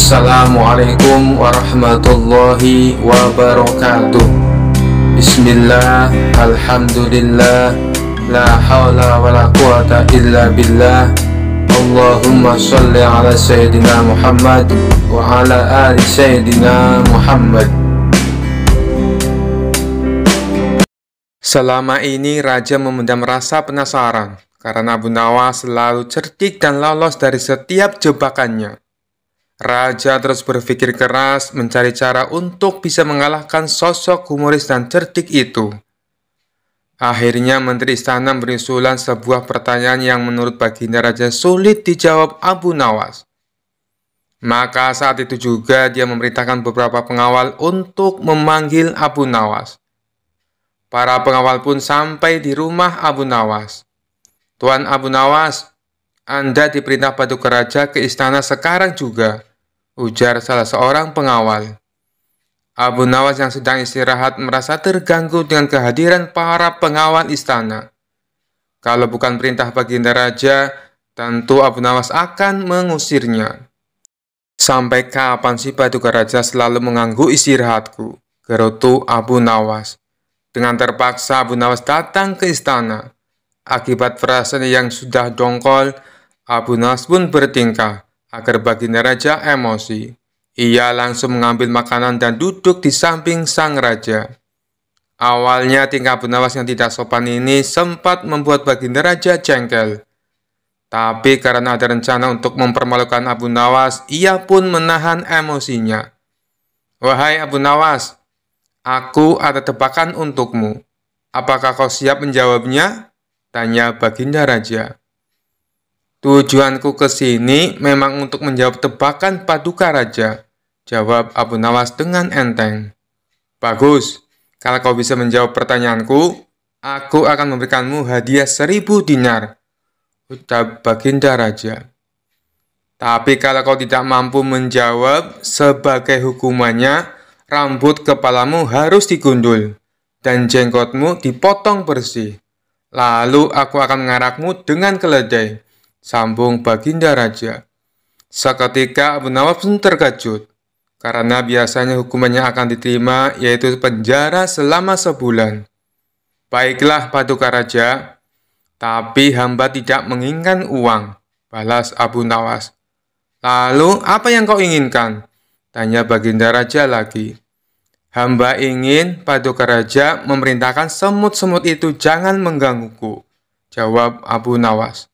Assalamualaikum warahmatullahi wabarakatuh. Bismillah, alhamdulillah, la hawla wa la quwata illa billah. Allahumma sholli ala Sayyidina Muhammad wa ala ali Sayyidina Muhammad. Selama ini Raja memendam rasa penasaran karena Abu Nawas selalu cerdik dan lolos dari setiap jebakannya. Raja terus berpikir keras mencari cara untuk bisa mengalahkan sosok humoris dan cerdik itu. Akhirnya Menteri Istana berusulan sebuah pertanyaan yang menurut Baginda Raja sulit dijawab Abu Nawas. Maka saat itu juga dia memerintahkan beberapa pengawal untuk memanggil Abu Nawas. Para pengawal pun sampai di rumah Abu Nawas. "Tuan Abu Nawas, Anda diperintah Paduka Raja ke istana sekarang juga," ujar salah seorang pengawal. Abu Nawas yang sedang istirahat merasa terganggu dengan kehadiran para pengawal istana. Kalau bukan perintah Baginda Raja, tentu Abu Nawas akan mengusirnya. "Sampai kapan sih Paduka Raja selalu mengganggu istirahatku?" gerutu Abu Nawas. Dengan terpaksa Abu Nawas datang ke istana. Akibat perasaan yang sudah dongkol, Abu Nawas pun bertingkah agar Baginda Raja emosi. Ia langsung mengambil makanan dan duduk di samping sang raja. Awalnya tingkah Abu Nawas yang tidak sopan ini sempat membuat Baginda Raja jengkel. Tapi karena ada rencana untuk mempermalukan Abu Nawas, ia pun menahan emosinya. "Wahai Abu Nawas, aku ada tebakan untukmu. Apakah kau siap menjawabnya?" tanya Baginda Raja. "Tujuanku ke sini memang untuk menjawab tebakan Paduka Raja," jawab Abu Nawas dengan enteng. "Bagus, kalau kau bisa menjawab pertanyaanku, aku akan memberikanmu hadiah 1000 dinar, ucap Baginda Raja. "Tapi kalau kau tidak mampu menjawab, sebagai hukumannya, rambut kepalamu harus digundul, dan jenggotmu dipotong bersih. Lalu aku akan mengarakmu dengan keledai," sambung Baginda Raja. Seketika Abu Nawas pun terkejut, karena biasanya hukumannya akan diterima yaitu penjara selama sebulan. "Baiklah Paduka Raja, tapi hamba tidak menginginkan uang," balas Abu Nawas. "Lalu apa yang kau inginkan?" tanya Baginda Raja lagi. "Hamba ingin Paduka Raja memerintahkan semut-semut itu jangan menggangguku," jawab Abu Nawas.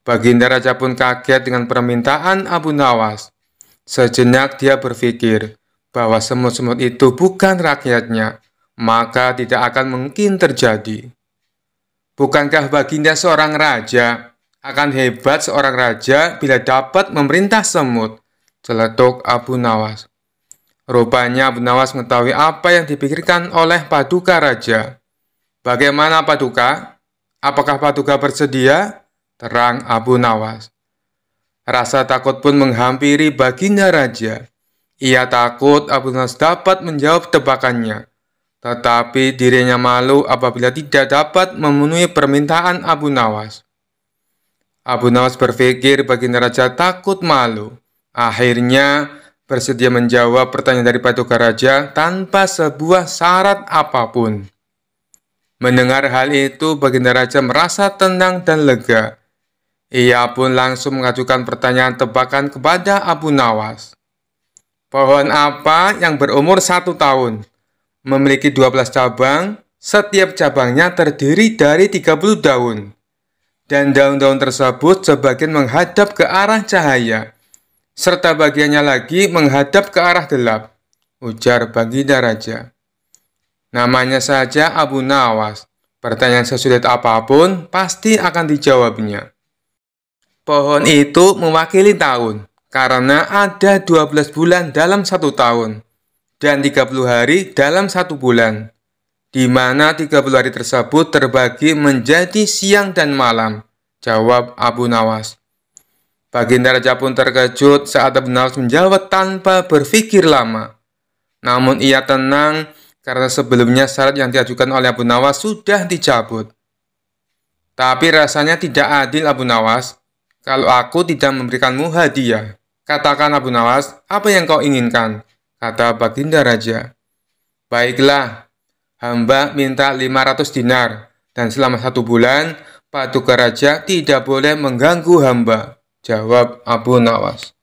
Baginda Raja pun kaget dengan permintaan Abu Nawas. Sejenak dia berpikir bahwa semut-semut itu bukan rakyatnya, maka tidak akan mungkin terjadi. "Bukankah Baginda seorang raja? Akan hebat seorang raja bila dapat memerintah semut," celetuk Abu Nawas. Rupanya Abu Nawas mengetahui apa yang dipikirkan oleh Paduka Raja. "Bagaimana Paduka? Apakah Paduka bersedia?" terang Abu Nawas. Rasa takut pun menghampiri Baginda Raja. Ia takut Abu Nawas dapat menjawab tebakannya, tetapi dirinya malu apabila tidak dapat memenuhi permintaan Abu Nawas. Abu Nawas berpikir Baginda Raja takut malu. Akhirnya bersedia menjawab pertanyaan dari Paduka Raja tanpa sebuah syarat apapun. Mendengar hal itu, Baginda Raja merasa tenang dan lega. Ia pun langsung mengajukan pertanyaan tebakan kepada Abu Nawas. "Pohon apa yang berumur 1 tahun, memiliki 12 cabang, setiap cabangnya terdiri dari 30 daun, dan daun-daun tersebut sebagian menghadap ke arah cahaya, serta bagiannya lagi menghadap ke arah gelap," ujar Baginda Raja. Namanya saja Abu Nawas, pertanyaan sesulit apapun pasti akan dijawabnya. Pohon itu mewakili tahun, karena ada 12 bulan dalam 1 tahun, dan 30 hari dalam 1 bulan, di mana 30 hari tersebut terbagi menjadi siang dan malam, jawab Abu Nawas. Baginda Raja pun terkejut saat Abu Nawas menjawab tanpa berpikir lama. Namun ia tenang karena sebelumnya syarat yang diajukan oleh Abu Nawas sudah dicabut. "Tapi rasanya tidak adil Abu Nawas, kalau aku tidak memberikanmu hadiah, Katakan Abu Nawas, apa yang kau inginkan? Kata Baginda Raja. Baiklah, hamba minta 500 dinar, dan selama 1 bulan, Paduka Raja tidak boleh mengganggu hamba, jawab Abu Nawas.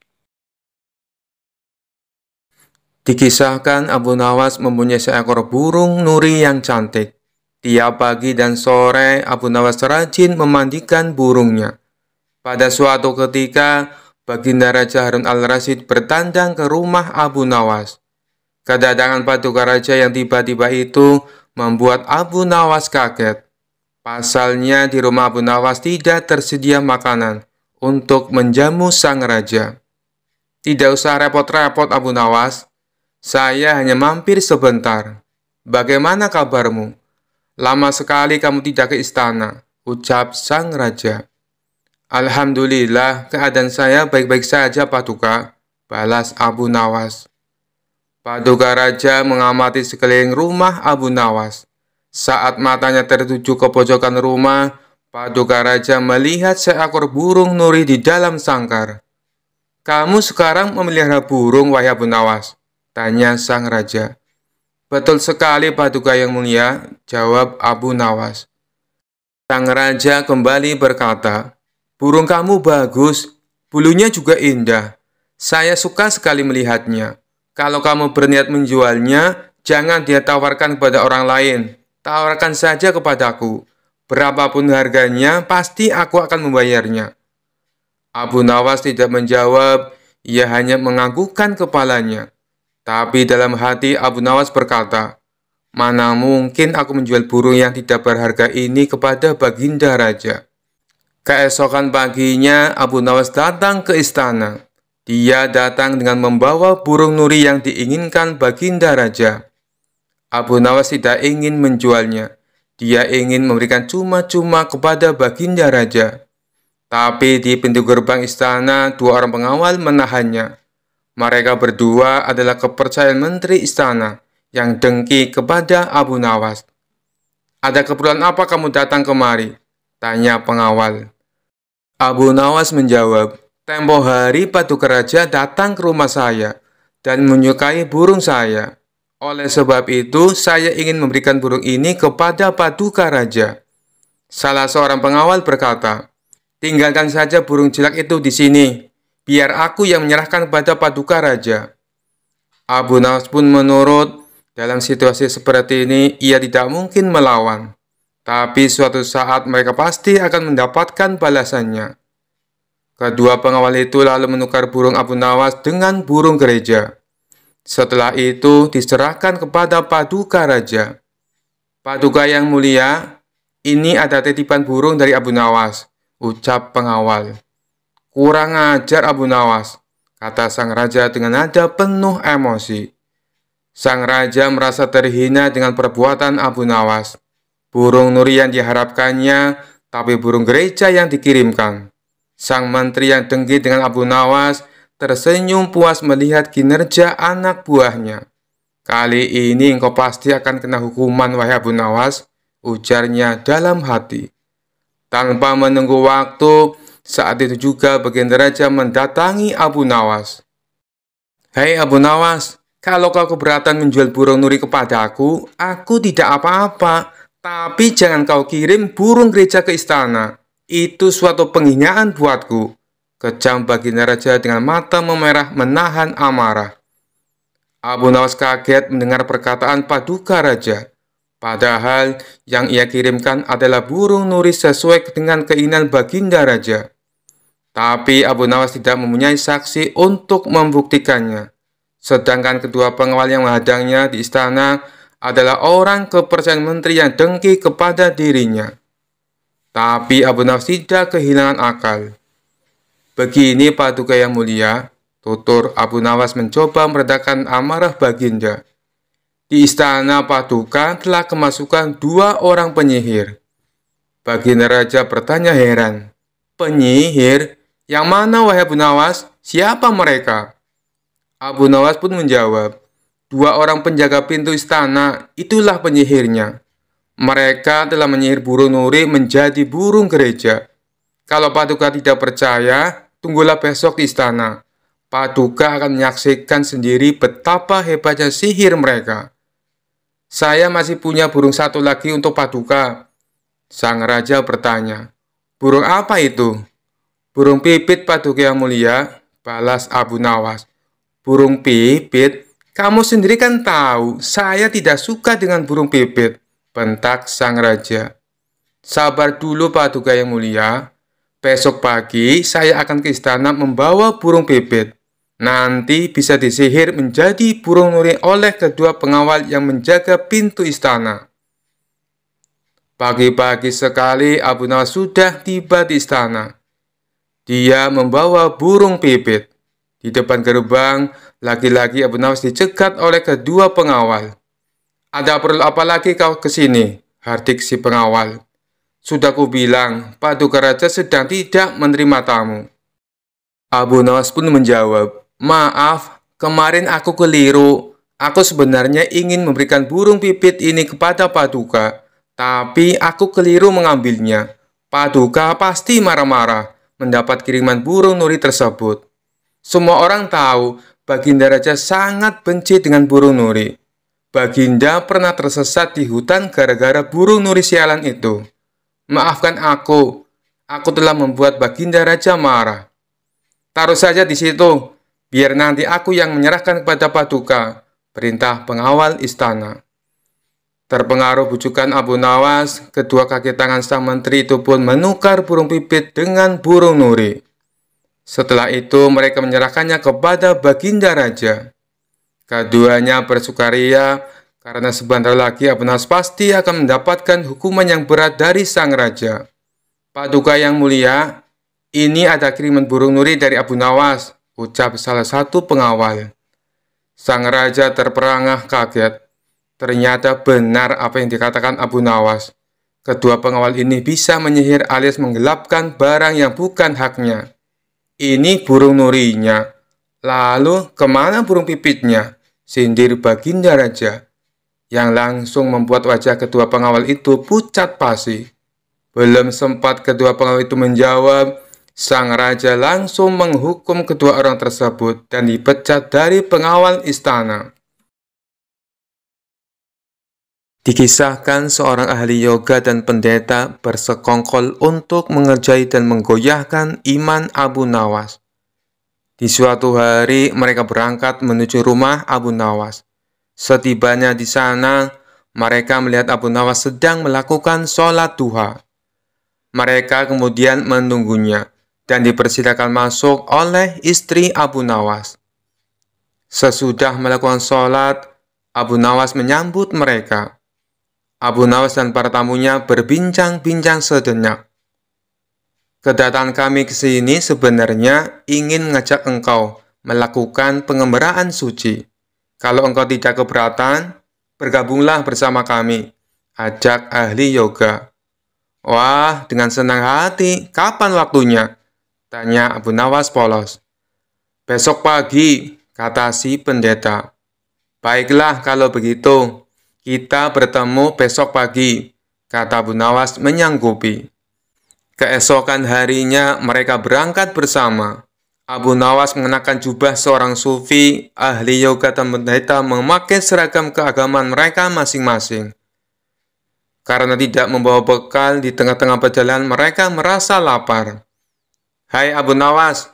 Dikisahkan Abu Nawas mempunyai seekor burung nuri yang cantik. Tiap pagi dan sore, Abu Nawas rajin memandikan burungnya. Pada suatu ketika, Baginda Raja Harun al-Rasyid bertandang ke rumah Abu Nawas. Kedatangan Paduka Raja yang tiba-tiba itu membuat Abu Nawas kaget. Pasalnya di rumah Abu Nawas tidak tersedia makanan untuk menjamu sang raja. Tidak usah repot-repot Abu Nawas, saya hanya mampir sebentar. Bagaimana kabarmu? Lama sekali kamu tidak ke istana, ucap sang raja. Alhamdulillah, keadaan saya baik-baik saja, Paduka, balas Abu Nawas. Paduka Raja mengamati sekeliling rumah Abu Nawas. Saat matanya tertuju ke pojokan rumah, Paduka Raja melihat seekor burung nuri di dalam sangkar. Kamu sekarang memelihara burung, wahai Abu Nawas? Tanya sang raja. Betul sekali, Paduka yang mulia, jawab Abu Nawas. Sang raja kembali berkata, burung kamu bagus, bulunya juga indah. Saya suka sekali melihatnya. Kalau kamu berniat menjualnya, jangan dia tawarkan kepada orang lain. Tawarkan saja kepadaku. Berapapun harganya, pasti aku akan membayarnya. Abu Nawas tidak menjawab, ia hanya menganggukkan kepalanya. Tapi dalam hati Abu Nawas berkata, mana mungkin aku menjual burung yang tidak berharga ini kepada Baginda Raja. Keesokan paginya Abu Nawas datang ke istana. Dia datang dengan membawa burung nuri yang diinginkan Baginda Raja. Abu Nawas tidak ingin menjualnya. Dia ingin memberikan cuma-cuma kepada Baginda Raja. Tapi di pintu gerbang istana, 2 orang pengawal menahannya. Mereka berdua adalah kepercayaan menteri istana yang dengki kepada Abu Nawas. Ada keperluan apa kamu datang kemari? Tanya pengawal. Abu Nawas menjawab, tempo hari Paduka Raja datang ke rumah saya dan menyukai burung saya. Oleh sebab itu, saya ingin memberikan burung ini kepada Paduka Raja. Salah seorang pengawal berkata, tinggalkan saja burung jelek itu di sini. Biar aku yang menyerahkan kepada Paduka Raja. Abu Nawas pun menurut. Dalam situasi seperti ini, ia tidak mungkin melawan. Tapi suatu saat mereka pasti akan mendapatkan balasannya. Kedua pengawal itu lalu menukar burung Abu Nawas dengan burung gereja. Setelah itu diserahkan kepada Paduka Raja. Paduka yang mulia, ini ada titipan burung dari Abu Nawas, ucap pengawal. Kurang ajar Abu Nawas, kata sang raja dengan nada penuh emosi. Sang raja merasa terhina dengan perbuatan Abu Nawas. Burung nuri yang diharapkannya, tapi burung gereja yang dikirimkan. Sang menteri yang dengki dengan Abu Nawas tersenyum puas melihat kinerja anak buahnya. Kali ini engkau pasti akan kena hukuman, wahai Abu Nawas, ujarnya dalam hati. Tanpa menunggu waktu, saat itu juga Baginda Raja mendatangi Abu Nawas. Hei Abu Nawas, kalau kau keberatan menjual burung nuri kepadaku, aku tidak apa-apa. Tapi jangan kau kirim burung gereja ke istana. Itu suatu penghinaan buatku. Kejam Baginda Raja dengan mata memerah menahan amarah. Abu Nawas kaget mendengar perkataan Paduka Raja. Padahal yang ia kirimkan adalah burung nuri sesuai dengan keinginan Baginda Raja. Tapi Abu Nawas tidak mempunyai saksi untuk membuktikannya. Sedangkan kedua pengawal yang menghadangnya di istana adalah orang kepercayaan menteri yang dengki kepada dirinya. Tapi Abu Nawas tidak kehilangan akal. Begini Paduka yang mulia, tutur Abu Nawas mencoba meredakan amarah Baginda. Di istana Paduka telah kemasukan 2 orang penyihir. Baginda Raja bertanya heran. Penyihir? Yang mana wahai Abu Nawas? Siapa mereka? Abu Nawas pun menjawab, 2 orang penjaga pintu istana, itulah penyihirnya. Mereka telah menyihir burung nuri menjadi burung gereja. Kalau Paduka tidak percaya, tunggulah besok di istana. Paduka akan menyaksikan sendiri betapa hebatnya sihir mereka. Saya masih punya burung satu lagi untuk Paduka. Sang raja bertanya, burung apa itu? Burung pipit, Paduka yang mulia, balas Abu Nawas. Burung pipit? Kamu sendiri kan tahu, saya tidak suka dengan burung pipit, bentak sang raja. Sabar dulu, Paduka yang mulia. Besok pagi saya akan ke istana membawa burung pipit. Nanti bisa disihir menjadi burung nuri oleh kedua pengawal yang menjaga pintu istana. Pagi-pagi sekali Abu Nawas sudah tiba di istana. Dia membawa burung pipit. Di depan gerbang, lagi-lagi Abu Nawas dicegat oleh kedua pengawal. Ada perlu apa lagi kau ke sini? Hardik si pengawal. Sudah kubilang, Paduka Raja sedang tidak menerima tamu. Abu Nawas pun menjawab, maaf, kemarin aku keliru. Aku sebenarnya ingin memberikan burung pipit ini kepada Paduka, tapi aku keliru mengambilnya. Paduka pasti marah-marah mendapat kiriman burung nuri tersebut. Semua orang tahu Baginda Raja sangat benci dengan burung nuri. Baginda pernah tersesat di hutan gara-gara burung nuri sialan itu. Maafkan aku telah membuat Baginda Raja marah. Taruh saja di situ, biar nanti aku yang menyerahkan kepada Paduka, perintah pengawal istana. Terpengaruh bujukan Abu Nawas, kedua kaki tangan sang menteri itu pun menukar burung pipit dengan burung nuri. Setelah itu mereka menyerahkannya kepada Baginda Raja. Keduanya bersukaria karena sebentar lagi Abu Nawas pasti akan mendapatkan hukuman yang berat dari sang raja. Paduka yang mulia, ini ada kiriman burung nuri dari Abu Nawas, ucap salah satu pengawal. Sang raja terperangah kaget. Ternyata benar apa yang dikatakan Abu Nawas. Kedua pengawal ini bisa menyihir alias menggelapkan barang yang bukan haknya. Ini burung nurinya. Lalu kemana burung pipitnya? Sindir Baginda Raja, yang langsung membuat wajah kedua pengawal itu pucat pasi. Belum sempat kedua pengawal itu menjawab, sang raja langsung menghukum kedua orang tersebut dan dipecat dari pengawal istana. Dikisahkan seorang ahli yoga dan pendeta bersekongkol untuk mengerjai dan menggoyahkan iman Abu Nawas. Di suatu hari mereka berangkat menuju rumah Abu Nawas. Setibanya di sana, mereka melihat Abu Nawas sedang melakukan sholat duha. Mereka kemudian menunggunya dan dipersilakan masuk oleh istri Abu Nawas. Sesudah melakukan sholat, Abu Nawas menyambut mereka. Abu Nawas dan para tamunya berbincang-bincang sejenak. Kedatangan kami ke sini sebenarnya ingin mengajak engkau melakukan pengembaraan suci. Kalau engkau tidak keberatan, bergabunglah bersama kami, ajak ahli yoga. Wah, dengan senang hati, kapan waktunya? Tanya Abu Nawas polos. Besok pagi, kata si pendeta. Baiklah kalau begitu, kita bertemu besok pagi, kata Abu Nawas menyanggupi. Keesokan harinya mereka berangkat bersama. Abu Nawas mengenakan jubah seorang sufi, ahli yoga dan pendeta memakai seragam keagamaan mereka masing-masing. Karena tidak membawa bekal di tengah-tengah perjalanan, mereka merasa lapar. Hai Abu Nawas,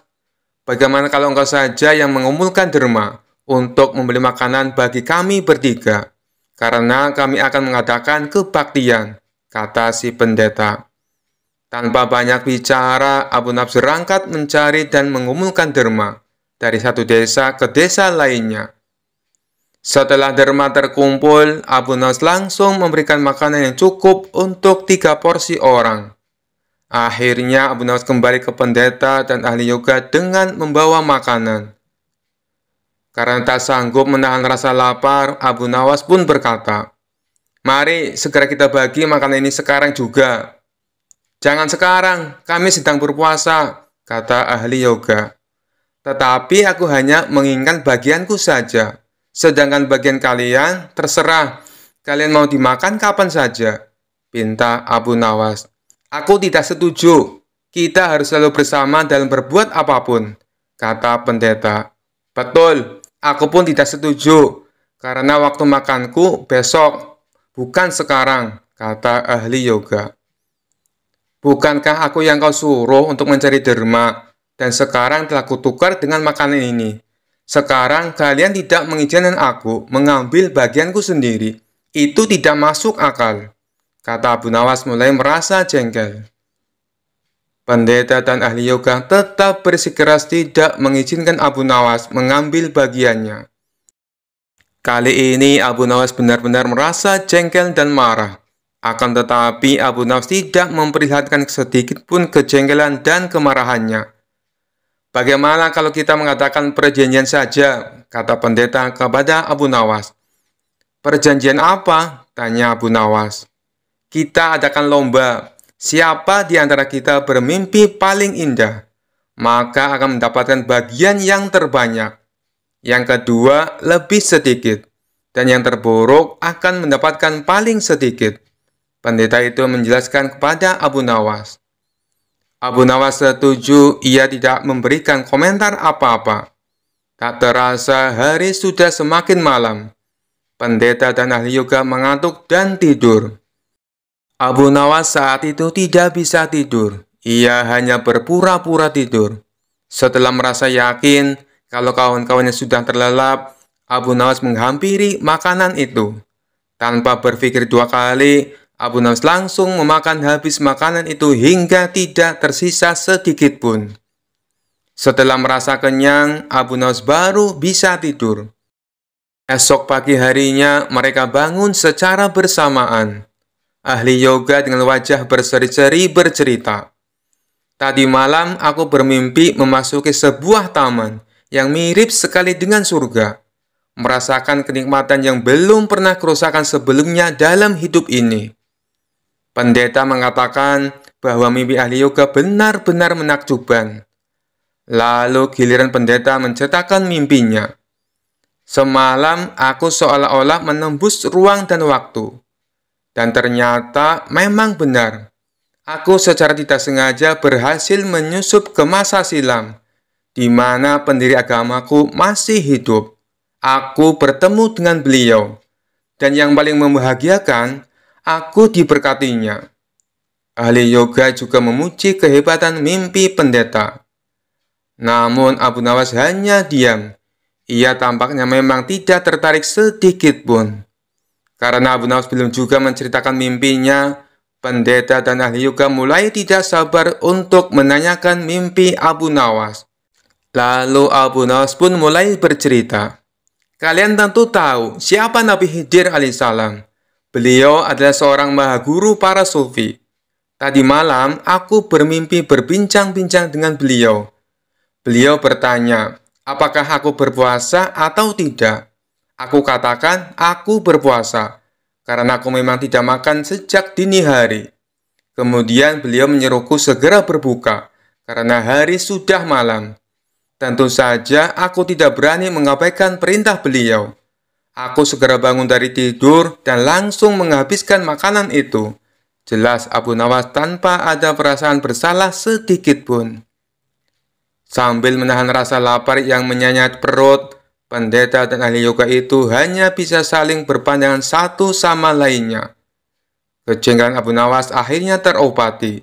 bagaimana kalau engkau saja yang mengumpulkan derma untuk membeli makanan bagi kami bertiga? Karena kami akan mengadakan kebaktian, kata si pendeta. Tanpa banyak bicara, Abu Nawas berangkat mencari dan mengumpulkan derma dari satu desa ke desa lainnya. Setelah derma terkumpul, Abu Nawas langsung memberikan makanan yang cukup untuk 3 porsi orang. Akhirnya Abu Nawas kembali ke pendeta dan ahli yoga dengan membawa makanan. Karena tak sanggup menahan rasa lapar, Abu Nawas pun berkata, "Mari segera kita bagi makanan ini sekarang juga." Jangan sekarang, kami sedang berpuasa, kata ahli yoga. Tetapi aku hanya menginginkan bagianku saja. Sedangkan bagian kalian, terserah. Kalian mau dimakan kapan saja, pinta Abu Nawas. Aku tidak setuju. Kita harus selalu bersama dalam berbuat apapun. kata pendeta. Betul, aku pun tidak setuju, karena waktu makanku besok, bukan sekarang, kata ahli yoga. Bukankah aku yang kau suruh untuk mencari derma, dan sekarang telah kutukar dengan makanan ini? Sekarang kalian tidak mengizinkan aku mengambil bagianku sendiri. Itu tidak masuk akal, kata Abu Nawas mulai merasa jengkel. Pendeta dan ahli yoga tetap bersikeras tidak mengizinkan Abu Nawas mengambil bagiannya. Kali ini Abu Nawas benar-benar merasa jengkel dan marah. Akan tetapi Abu Nawas tidak memperlihatkan sedikit pun kejengkelan dan kemarahannya. Bagaimana kalau kita mengatakan perjanjian saja, kata pendeta kepada Abu Nawas. Perjanjian apa? Tanya Abu Nawas. Kita adakan lomba. Siapa di antara kita bermimpi paling indah, maka akan mendapatkan bagian yang terbanyak. Yang kedua, lebih sedikit. Dan yang terburuk akan mendapatkan paling sedikit. Pendeta itu menjelaskan kepada Abu Nawas. Abu Nawas setuju, ia tidak memberikan komentar apa-apa. Tak terasa hari sudah semakin malam. Pendeta dan ahli yoga mengantuk dan tidur. Abu Nawas saat itu tidak bisa tidur. Ia hanya berpura-pura tidur. Setelah merasa yakin kalau kawan-kawannya sudah terlelap, Abu Nawas menghampiri makanan itu. Tanpa berpikir dua kali, Abu Nawas langsung memakan habis makanan itu hingga tidak tersisa sedikit pun. Setelah merasa kenyang, Abu Nawas baru bisa tidur. Esok pagi harinya, mereka bangun secara bersamaan. Ahli yoga dengan wajah berseri-seri bercerita. Tadi malam aku bermimpi memasuki sebuah taman yang mirip sekali dengan surga. Merasakan kenikmatan yang belum pernah kurusakan sebelumnya dalam hidup ini. Pendeta mengatakan bahwa mimpi ahli yoga benar-benar menakjubkan. Lalu giliran pendeta menceritakan mimpinya. Semalam aku seolah-olah menembus ruang dan waktu. Dan ternyata memang benar. Aku secara tidak sengaja berhasil menyusup ke masa silam, di mana pendiri agamaku masih hidup. Aku bertemu dengan beliau. Dan yang paling membahagiakan, aku diberkatinya. Ahli yoga juga memuji kehebatan mimpi pendeta. Namun Abu Nawas hanya diam. Ia tampaknya memang tidak tertarik sedikit pun. Karena Abu Nawas belum juga menceritakan mimpinya, pendeta dan ahli yoga mulai tidak sabar untuk menanyakan mimpi Abu Nawas. Lalu Abu Nawas pun mulai bercerita. Kalian tentu tahu siapa Nabi Khidir alaihissalam. Beliau adalah seorang mahaguru para sufi. Tadi malam aku bermimpi berbincang-bincang dengan beliau. Beliau bertanya, apakah aku berpuasa atau tidak? Aku katakan, aku berpuasa, karena aku memang tidak makan sejak dini hari. Kemudian beliau menyuruhku segera berbuka, karena hari sudah malam. Tentu saja aku tidak berani mengabaikan perintah beliau. Aku segera bangun dari tidur dan langsung menghabiskan makanan itu. Jelas Abu Nawas tanpa ada perasaan bersalah sedikit pun. Sambil menahan rasa lapar yang menyayat perut, pendeta dan ahli yoga itu hanya bisa saling berpandangan satu sama lainnya. Kejengkelan Abu Nawas akhirnya terobati.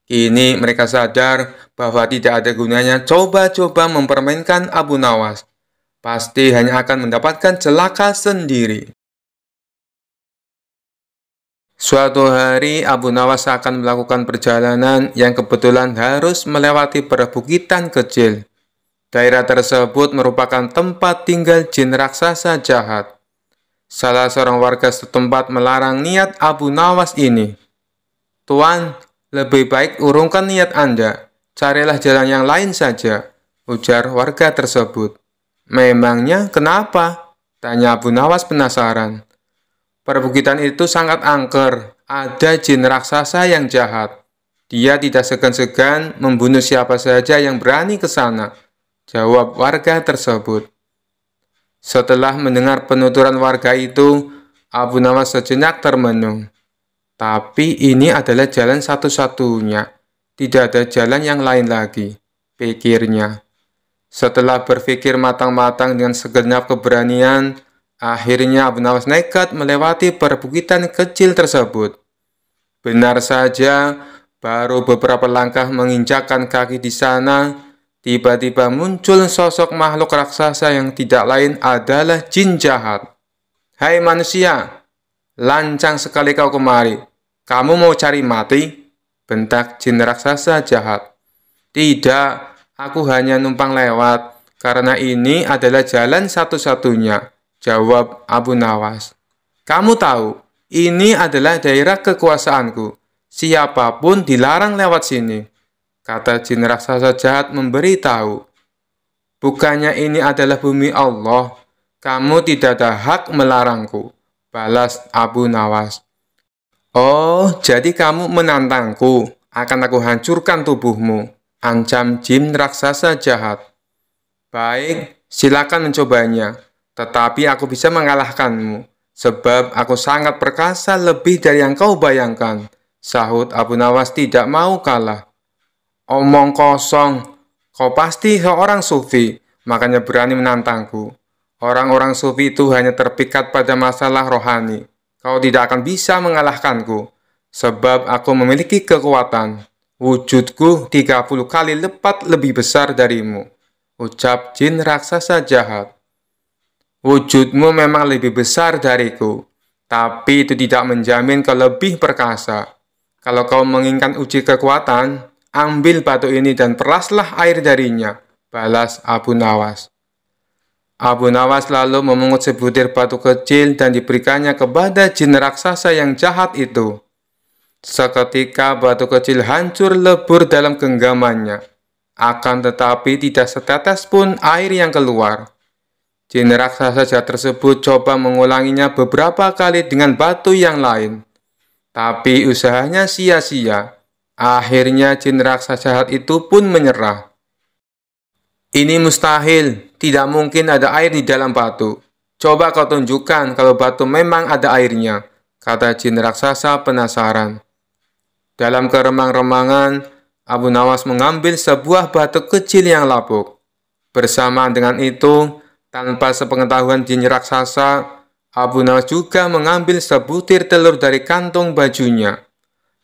Kini mereka sadar bahwa tidak ada gunanya coba-coba mempermainkan Abu Nawas. Pasti hanya akan mendapatkan celaka sendiri. Suatu hari Abu Nawas akan melakukan perjalanan yang kebetulan harus melewati perbukitan kecil. Daerah tersebut merupakan tempat tinggal jin raksasa jahat. Salah seorang warga setempat melarang niat Abu Nawas ini. Tuan, lebih baik urungkan niat Anda. Carilah jalan yang lain saja, ujar warga tersebut. Memangnya kenapa? Tanya Abu Nawas penasaran. Perbukitan itu sangat angker. Ada jin raksasa yang jahat. Dia tidak segan-segan membunuh siapa saja yang berani ke sana, jawab warga tersebut. Setelah mendengar penuturan warga itu, Abu Nawas sejenak termenung. Tapi ini adalah jalan satu-satunya. Tidak ada jalan yang lain lagi, pikirnya. Setelah berpikir matang-matang dengan segenap keberanian, akhirnya Abu Nawas nekat melewati perbukitan kecil tersebut. Benar saja, baru beberapa langkah menginjakkan kaki di sana, tiba-tiba muncul sosok makhluk raksasa yang tidak lain adalah jin jahat. "Hai manusia, lancang sekali kau kemari. Kamu mau cari mati?" bentak jin raksasa jahat. "Tidak, aku hanya numpang lewat, karena ini adalah jalan satu-satunya," jawab Abu Nawas. "Kamu tahu, ini adalah daerah kekuasaanku. Siapapun dilarang lewat sini," kata jin raksasa jahat memberitahu. "Bukannya ini adalah bumi Allah, kamu tidak ada hak melarangku," balas Abu Nawas. "Oh, jadi kamu menantangku, akan aku hancurkan tubuhmu," ancam jin raksasa jahat. "Baik, silakan mencobanya, tetapi aku bisa mengalahkanmu, sebab aku sangat perkasa lebih dari yang kau bayangkan," sahut Abu Nawas tidak mau kalah. "Omong kosong, kau pasti seorang sufi, makanya berani menantangku. Orang-orang sufi itu hanya terpikat pada masalah rohani. Kau tidak akan bisa mengalahkanku, sebab aku memiliki kekuatan. Wujudku 30 kali lipat lebih besar darimu," ucap jin raksasa jahat. "Wujudmu memang lebih besar dariku, tapi itu tidak menjamin kau lebih perkasa. Kalau kau menginginkan uji kekuatan, ambil batu ini dan peraslah air darinya," balas Abu Nawas. Abu Nawas lalu memungut sebutir batu kecil dan diberikannya kepada jin raksasa yang jahat itu. Seketika batu kecil hancur lebur dalam genggamannya. Akan tetapi tidak setetes pun air yang keluar. Jin raksasa jahat tersebut coba mengulanginya beberapa kali dengan batu yang lain. Tapi usahanya sia-sia. Akhirnya jin raksasa jahat itu pun menyerah. "Ini mustahil, tidak mungkin ada air di dalam batu. Coba kau tunjukkan kalau batu memang ada airnya," kata jin raksasa penasaran. Dalam keremang-remangan, Abu Nawas mengambil sebuah batu kecil yang lapuk. Bersamaan dengan itu, tanpa sepengetahuan jin raksasa, Abu Nawas juga mengambil sebutir telur dari kantong bajunya.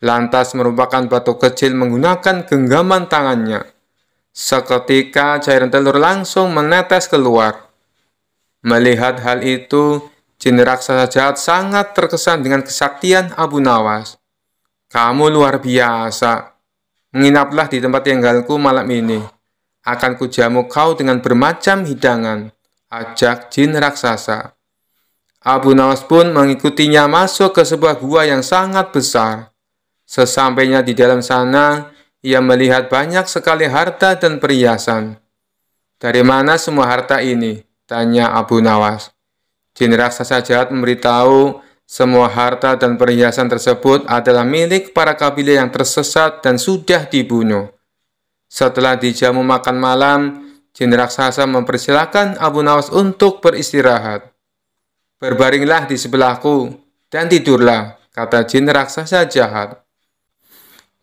Lantas merupakan batu kecil menggunakan genggaman tangannya. Seketika cairan telur langsung menetes keluar. Melihat hal itu, jin raksasa jahat sangat terkesan dengan kesaktian Abu Nawas. "Kamu luar biasa. Menginaplah di tempat tinggalku malam ini. Akan kujamu kau dengan bermacam hidangan," ajak jin raksasa. Abu Nawas pun mengikutinya masuk ke sebuah gua yang sangat besar. Sesampainya di dalam sana, ia melihat banyak sekali harta dan perhiasan. "Dari mana semua harta ini?" tanya Abu Nawas. Jin raksasa jahat memberitahu semua harta dan perhiasan tersebut adalah milik para kabilah yang tersesat dan sudah dibunuh. Setelah dijamu makan malam, jin raksasa mempersilahkan Abu Nawas untuk beristirahat. "Berbaringlah di sebelahku dan tidurlah," kata jin raksasa jahat.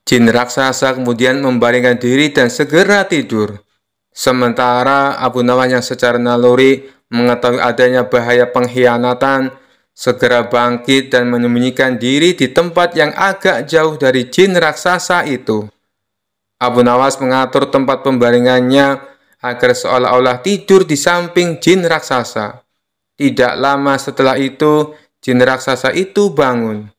Jin raksasa kemudian membaringkan diri dan segera tidur. Sementara Abu Nawas yang secara naluri mengetahui adanya bahaya pengkhianatan, segera bangkit dan menyembunyikan diri di tempat yang agak jauh dari jin raksasa itu. Abu Nawas mengatur tempat pembaringannya agar seolah-olah tidur di samping jin raksasa. Tidak lama setelah itu, jin raksasa itu bangun.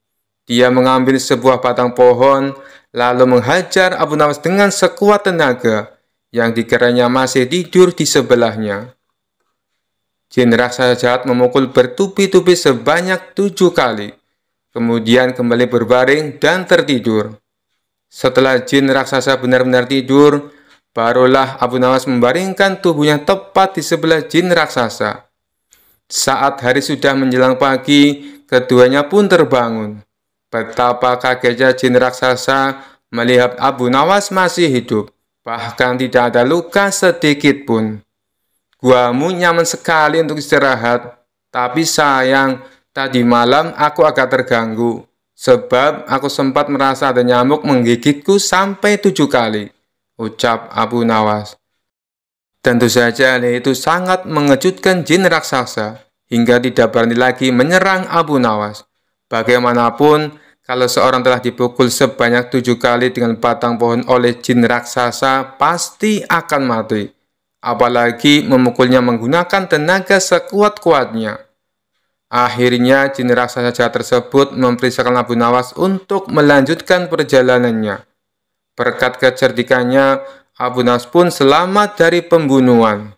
Dia mengambil sebuah batang pohon, lalu menghajar Abu Nawas dengan sekuat tenaga, yang dikiranya masih tidur di sebelahnya. Jin raksasa jahat memukul bertubi-tubi sebanyak 7 kali, kemudian kembali berbaring dan tertidur. Setelah jin raksasa benar-benar tidur, barulah Abu Nawas membaringkan tubuhnya tepat di sebelah jin raksasa. Saat hari sudah menjelang pagi, keduanya pun terbangun. Betapa kagetnya jin raksasa melihat Abu Nawas masih hidup, bahkan tidak ada luka sedikit pun. "Guamu nyaman sekali untuk istirahat, tapi sayang, tadi malam aku agak terganggu, sebab aku sempat merasa ada nyamuk menggigitku sampai 7 kali, ucap Abu Nawas. Tentu saja hal itu sangat mengejutkan jin raksasa hingga tidak berani lagi menyerang Abu Nawas. Bagaimanapun, kalau seorang telah dipukul sebanyak 7 kali dengan batang pohon oleh jin raksasa, pasti akan mati. Apalagi memukulnya menggunakan tenaga sekuat-kuatnya. Akhirnya, jin raksasa jahat tersebut memerintahkan Abu Nawas untuk melanjutkan perjalanannya. Berkat kecerdikannya, Abu Nawas pun selamat dari pembunuhan.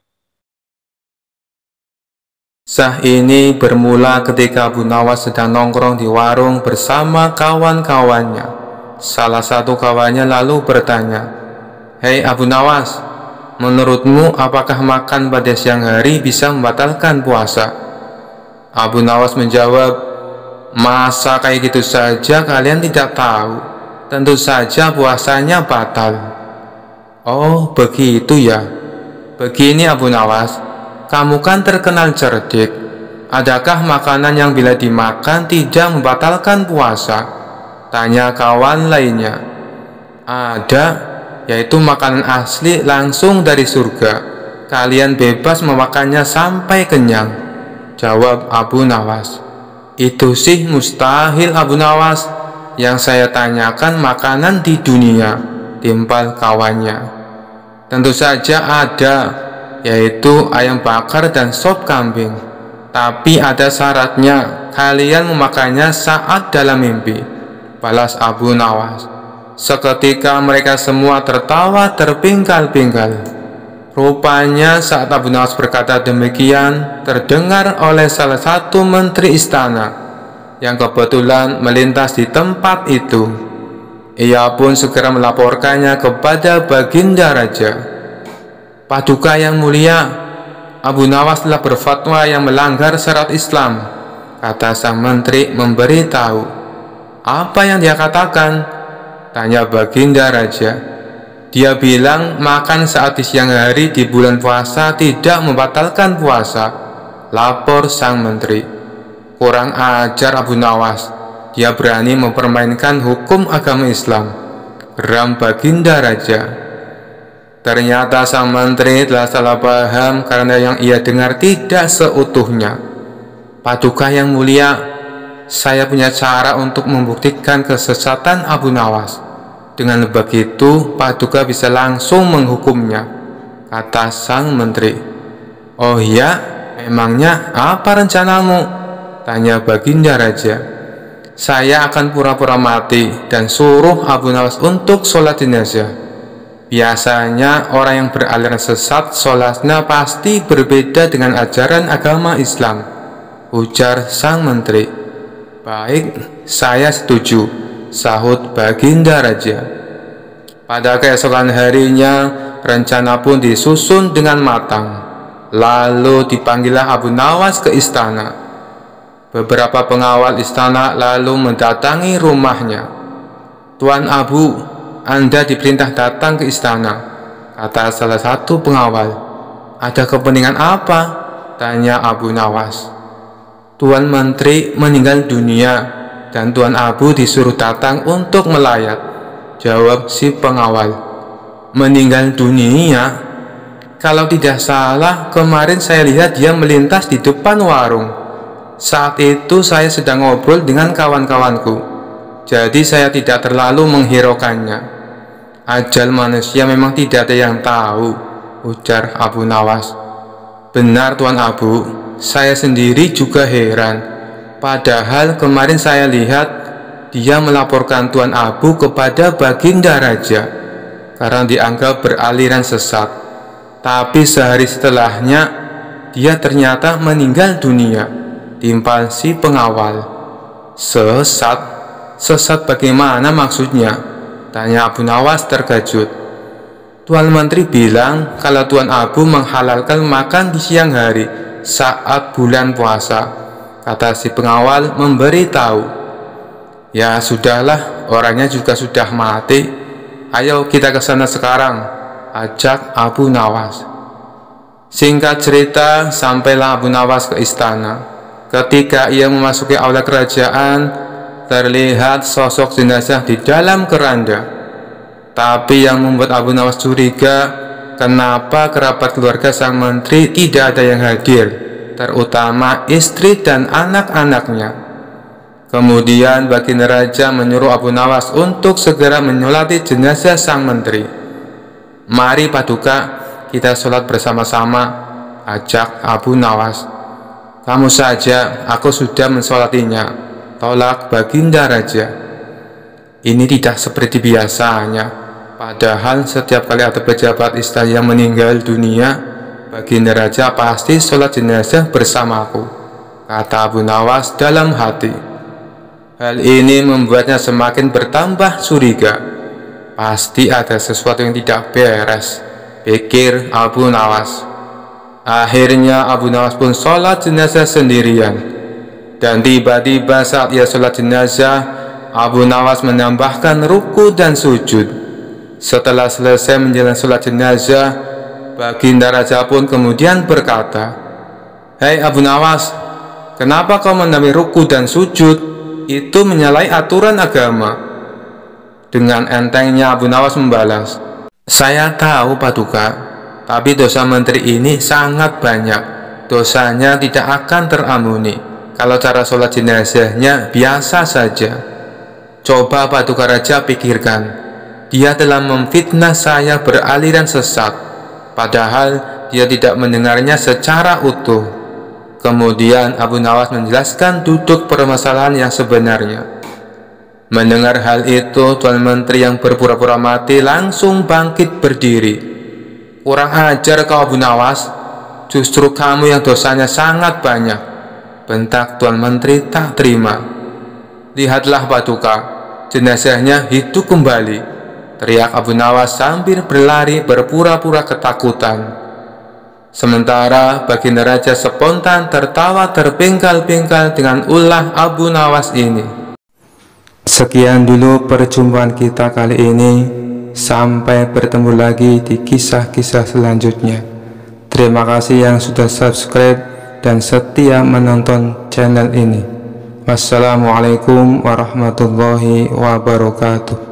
Kisah ini bermula ketika Abu Nawas sedang nongkrong di warung bersama kawan-kawannya. Salah satu kawannya lalu bertanya, "Hei Abu Nawas, menurutmu apakah makan pada siang hari bisa membatalkan puasa?" Abu Nawas menjawab, "Masa kayak gitu saja kalian tidak tahu? Tentu saja puasanya batal." "Oh begitu ya. Begini Abu Nawas, kamu kan terkenal cerdik. Adakah makanan yang bila dimakan tidak membatalkan puasa?" tanya kawan lainnya. "Ada, yaitu makanan asli langsung dari surga. Kalian bebas memakannya sampai kenyang," jawab Abu Nawas. "Itu sih mustahil Abu Nawas. Yang saya tanyakan makanan di dunia," timpal kawannya. "Tentu saja ada, yaitu ayam bakar dan sop kambing. Tapi ada syaratnya, kalian memakannya saat dalam mimpi," balas Abu Nawas. Seketika mereka semua tertawa terpingkal-pingkal. Rupanya saat Abu Nawas berkata demikian, terdengar oleh salah satu menteri istana yang kebetulan melintas di tempat itu. Ia pun segera melaporkannya kepada Baginda Raja. "Paduka yang mulia, Abu Nawas telah berfatwa yang melanggar syarat Islam," kata sang menteri memberitahu. "Apa yang dia katakan?" tanya Baginda Raja. "Dia bilang makan saat di siang hari di bulan puasa tidak membatalkan puasa," lapor sang menteri. "Kurang ajar Abu Nawas, dia berani mempermainkan hukum agama Islam," geram Baginda Raja. Ternyata sang menteri telah salah paham karena yang ia dengar tidak seutuhnya. "Paduka yang mulia, saya punya cara untuk membuktikan kesesatan Abu Nawas. Dengan begitu, Paduka bisa langsung menghukumnya," kata sang menteri. "Oh ya, memangnya apa rencanamu?" tanya Baginda Raja. "Saya akan pura-pura mati dan suruh Abu Nawas untuk sholat jenazah. Biasanya orang yang beraliran sesat sholatnya pasti berbeda dengan ajaran agama Islam," ujar sang menteri. "Baik, saya setuju," sahut Baginda Raja. Pada keesokan harinya, rencana pun disusun dengan matang. Lalu dipanggillah Abu Nawas ke istana. Beberapa pengawal istana lalu mendatangi rumahnya. "Tuan Abu, Anda diperintah datang ke istana," kata salah satu pengawal. "Ada kepentingan apa?" tanya Abu Nawas. "Tuan Menteri meninggal dunia dan Tuan Abu disuruh datang untuk melayat," jawab si pengawal. "Meninggal dunia? Kalau tidak salah, kemarin saya lihat dia melintas di depan warung. Saat itu saya sedang ngobrol dengan kawan-kawanku, jadi saya tidak terlalu menghiraukannya. Ajal manusia memang tidak ada yang tahu," ujar Abu Nawas. "Benar Tuan Abu, saya sendiri juga heran. Padahal kemarin saya lihat dia melaporkan Tuan Abu kepada Baginda Raja karena dianggap beraliran sesat. Tapi sehari setelahnya dia ternyata meninggal dunia," timpal si pengawal. "Sesat? Sesat bagaimana maksudnya?" tanya Abu Nawas terkejut. "Tuan Menteri bilang kalau Tuan Abu menghalalkan makan di siang hari saat bulan puasa," kata si pengawal memberitahu. "Ya sudahlah, orangnya juga sudah mati. Ayo kita ke sana sekarang," ajak Abu Nawas. Singkat cerita, sampailah Abu Nawas ke istana. Ketika ia memasuki aula kerajaan, terlihat sosok jenazah di dalam keranda. Tapi yang membuat Abu Nawas curiga kenapa kerabat keluarga sang menteri tidak ada yang hadir, terutama istri dan anak-anaknya. Kemudian Baginda Raja menyuruh Abu Nawas untuk segera menyolati jenazah sang menteri. "Mari Paduka, kita sholat bersama-sama," ajak Abu Nawas. "Kamu saja, aku sudah mensolatinya," tolak Baginda Raja. Ini tidak seperti biasanya. Padahal setiap kali ada pejabat istana yang meninggal dunia, Baginda Raja pasti sholat jenazah bersamaku, kata Abu Nawas dalam hati. Hal ini membuatnya semakin bertambah curiga. Pasti ada sesuatu yang tidak beres, pikir Abu Nawas. Akhirnya Abu Nawas pun sholat jenazah sendirian. Dan tiba-tiba saat ia sholat jenazah, Abu Nawas menambahkan ruku dan sujud. Setelah selesai menjalani sholat jenazah, Baginda Raja pun kemudian berkata, "Hei Abu Nawas, kenapa kau menambah ruku dan sujud? Itu menyalahi aturan agama." Dengan entengnya Abu Nawas membalas, "Saya tahu Paduka, tapi dosa menteri ini sangat banyak. Dosanya tidak akan terampuni kalau cara sholat jenazahnya biasa saja. Coba Paduka Raja pikirkan, dia telah memfitnah saya beraliran sesat, padahal dia tidak mendengarnya secara utuh." Kemudian Abu Nawas menjelaskan duduk permasalahan yang sebenarnya. Mendengar hal itu, Tuan Menteri yang berpura-pura mati langsung bangkit berdiri. "Kurang ajar kau Abu Nawas, justru kamu yang dosanya sangat banyak," bentak Tuan Menteri tak terima. "Lihatlah Paduka, jenazahnya hidup kembali," teriak Abu Nawas sambil berlari berpura-pura ketakutan. Sementara Baginda Raja spontan tertawa terpingkal-pingkal dengan ulah Abu Nawas ini. Sekian dulu perjumpaan kita kali ini. Sampai bertemu lagi di kisah-kisah selanjutnya. Terima kasih yang sudah subscribe dan setia menonton channel ini. Wassalamualaikum warahmatullahi wabarakatuh.